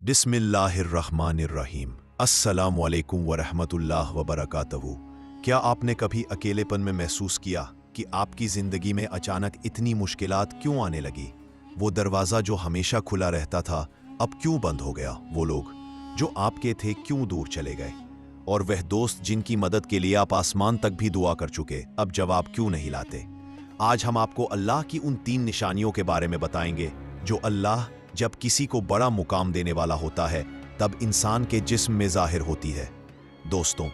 बिस्मिल्लाहिर्रहमानिर्रहीम। अस्सलामु अलैकुम वरहमतुल्लाह वबरकातहू। क्या आपने कभी अकेलेपन में महसूस किया कि आपकी ज़िंदगी में अचानक इतनी मुश्किलात क्यों आने लगी? वो दरवाज़ा जो हमेशा खुला रहता था अब क्यों बंद हो गया? वो लोग जो आपके थे क्यों दूर चले गए? और वह दोस्त जिनकी मदद के लिए आप आसमान तक भी दुआ कर चुके अब जवाब क्यों नहीं लाते? आज हम आपको अल्लाह की उन 3 निशानियों के बारे में बताएंगे जो अल्लाह जब किसी को बड़ा मुकाम देने वाला होता है तब इंसान के जिस्म में जाहिर होती है। दोस्तों,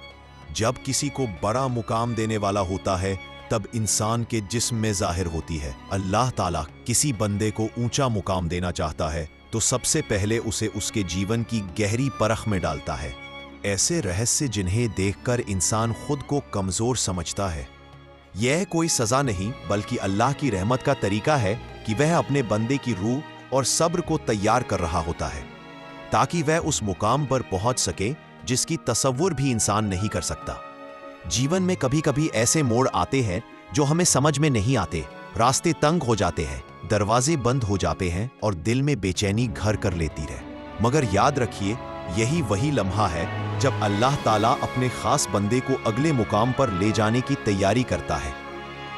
जब किसी को बड़ा मुकाम देने वाला होता है तब इंसान के जिस्म में जाहिर होती है। अल्लाह ताला किसी बंदे को ऊंचा मुकाम देना चाहता है तो सबसे पहले उसे उसके जीवन की गहरी परख में डालता है। ऐसे रहस्य जिन्हें देखकर इंसान खुद को कमजोर समझता है। यह कोई सजा नहीं बल्कि अल्लाह की रहमत का तरीका है कि वह अपने बंदे की रूह और सब्र को तैयार कर रहा होता है ताकि वह उस मुकाम पर पहुंच सके जिसकी तसव्वुर भी इंसान नहीं कर सकता। जीवन में कभी कभी ऐसे मोड़ आते हैं जो हमें समझ में नहीं आते। रास्ते तंग हो जाते हैं, दरवाजे बंद हो जाते हैं और दिल में बेचैनी घर कर लेती है। मगर याद रखिए, यही वही लम्हा है जब अल्लाह ताला अपने खास बंदे को अगले मुकाम पर ले जाने की तैयारी करता है।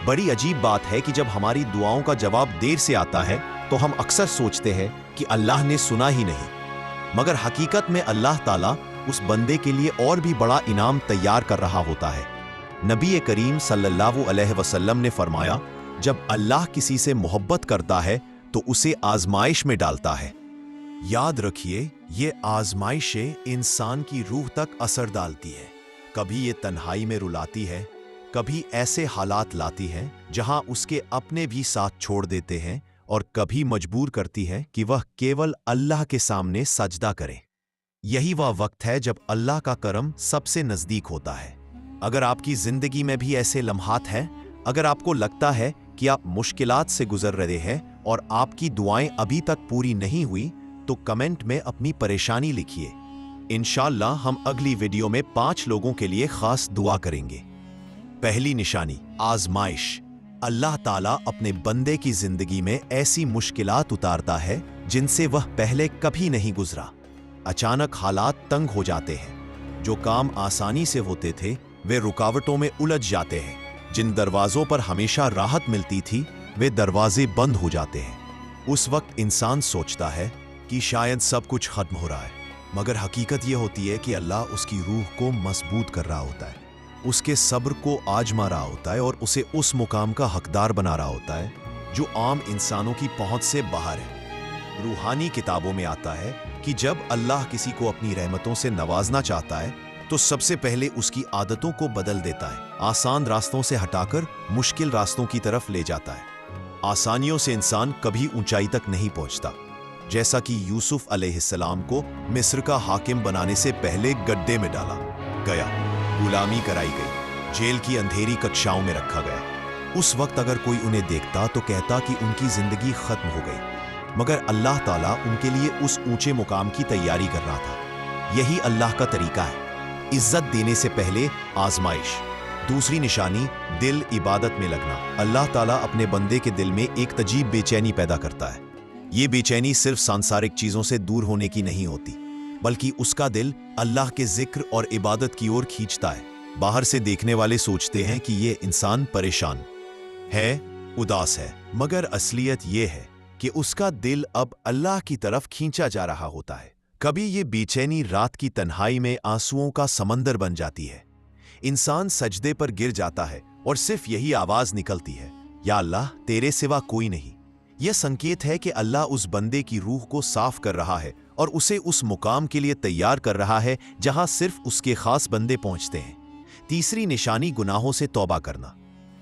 बड़ी अजीब बात है कि जब हमारी दुआओं का जवाब देर से आता है तो हम अक्सर सोचते हैं कि अल्लाह ने सुना ही नहीं, मगर हकीकत में अल्लाह ताला उस बंदे के लिए और भी बड़ा इनाम तैयार कर रहा होता है। नबी करीम सल्लल्लाहु अलैहि वसल्लम ने फरमाया, जब अल्लाह किसी से मोहब्बत करता है तो उसे आजमाइश में डालता है। याद रखिए, ये आजमाइशें इंसान की रूह तक असर डालती है। कभी ये तन्हाई में रुलाती है, कभी ऐसे हालात लाती है जहां उसके अपने भी साथ छोड़ देते हैं, और कभी मजबूर करती है कि वह केवल अल्लाह के सामने सजदा करे। यही वह वक्त है जब अल्लाह का करम सबसे नजदीक होता है। अगर आपकी जिंदगी में भी ऐसे लम्हात हैं, अगर आपको लगता है कि आप मुश्किलात से गुजर रहे हैं और आपकी दुआएं अभी तक पूरी नहीं हुई, तो कमेंट में अपनी परेशानी लिखिए। इंशाअल्लाह हम अगली वीडियो में 5 लोगों के लिए खास दुआ करेंगे। पहली निशानी, आजमाइश। अल्लाह ताला अपने बंदे की जिंदगी में ऐसी मुश्किलात उतारता है जिनसे वह पहले कभी नहीं गुजरा। अचानक हालात तंग हो जाते हैं। जो काम आसानी से होते थे वे रुकावटों में उलझ जाते हैं। जिन दरवाजों पर हमेशा राहत मिलती थी वे दरवाजे बंद हो जाते हैं। उस वक्त इंसान सोचता है कि शायद सब कुछ खत्म हो रहा है, मगर हकीकत यह होती है कि अल्लाह उसकी रूह को मजबूत कर रहा होता है, उसके सब्र को आजमा रहा होता है और उसे उस मुकाम का हकदार बना रहा होता है जो आम इंसानों की पहुंच से बाहर है। रूहानी किताबों में आता है कि जब अल्लाह किसी को अपनी रहमतों से नवाजना चाहता है तो सबसे पहले उसकी आदतों को बदल देता है। आसान रास्तों से हटाकर मुश्किल रास्तों की तरफ ले जाता है। आसानियों से इंसान कभी ऊंचाई तक नहीं पहुंचता। जैसा कि यूसुफ अलैहिस्सलाम को मिस्र का हाकिम बनाने से पहले गड्ढे में डाला गया, गुलामी कराई गई, जेल की अंधेरी कक्षाओं में रखा गया। उस वक्त अगर कोई उन्हें देखता तो कहता कि उनकी जिंदगी खत्म हो गई, मगर अल्लाह ताला उनके लिए उस ऊंचे मुकाम की तैयारी कर रहा था। यही अल्लाह का तरीका है, इज्जत देने से पहले आजमाइश। दूसरी निशानी, दिल इबादत में लगना। अल्लाह ताला अपने बंदे के दिल में एक तजीब बेचैनी पैदा करता है। ये बेचैनी सिर्फ सांसारिक चीजों से दूर होने की नहीं होती, बल्कि उसका दिल अल्लाह के जिक्र और इबादत की ओर खींचता है। बाहर से देखने वाले सोचते हैं कि ये इंसान परेशान है, उदास है, मगर असलियत ये है कि उसका दिल अब अल्लाह की तरफ खींचा जा रहा होता है। कभी ये बेचैनी रात की तन्हाई में आंसुओं का समंदर बन जाती है। इंसान सजदे पर गिर जाता है और सिर्फ यही आवाज निकलती है, या अल्लाह, तेरे सिवा कोई नहीं। यह संकेत है कि अल्लाह उस बंदे की रूह को साफ कर रहा है और उसे उस मुकाम के लिए तैयार कर रहा है जहां सिर्फ उसके खास बंदे पहुंचते हैं। तीसरी निशानी, गुनाहों से तौबा करना।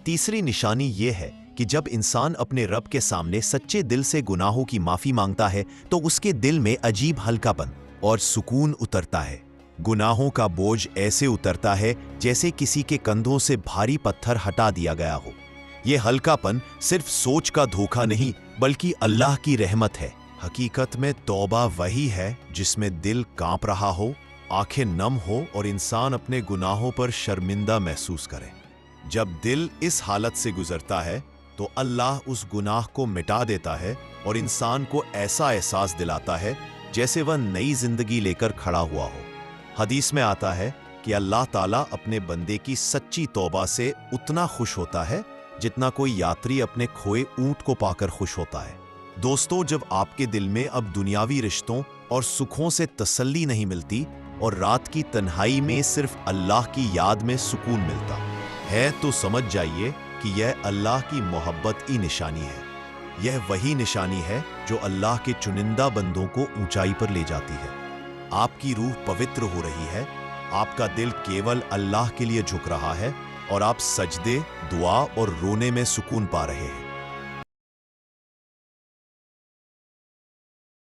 तीसरी निशानी यह है कि जब इंसान अपने रब के सामने सच्चे दिल से गुनाहों की माफी मांगता है तो उसके दिल में अजीब हल्कापन और सुकून उतरता है। गुनाहों का बोझ ऐसे उतरता है जैसे किसी के कंधों से भारी पत्थर हटा दिया गया हो। यह हल्कापन सिर्फ सोच का धोखा नहीं बल्कि अल्लाह की रहमत है। हकीकत में तौबा वही है जिसमें दिल कांप रहा हो, आंखें नम हो और इंसान अपने गुनाहों पर शर्मिंदा महसूस करे। जब दिल इस हालत से गुजरता है तो अल्लाह उस गुनाह को मिटा देता है और इंसान को ऐसा एहसास दिलाता है जैसे वह नई जिंदगी लेकर खड़ा हुआ हो। हदीस में आता है कि अल्लाह ताला अपने बंदे की सच्ची तौबा से उतना खुश होता है जितना कोई यात्री अपने खोए ऊंट को पाकर खुश होता है। दोस्तों, जब आपके दिल में अब दुनियावी रिश्तों और सुखों से तसल्ली नहीं मिलती और रात की तन्हाई में सिर्फ अल्लाह की याद में सुकून मिलता है, तो समझ जाइए कि यह अल्लाह की मोहब्बत की निशानी है। यह वही निशानी है जो अल्लाह के चुनिंदा बंदों को ऊंचाई पर ले जाती है। आपकी रूह पवित्र हो रही है, आपका दिल केवल अल्लाह के लिए झुक रहा है और आप सजदे, दुआ और रोने में सुकून पा रहे हैं।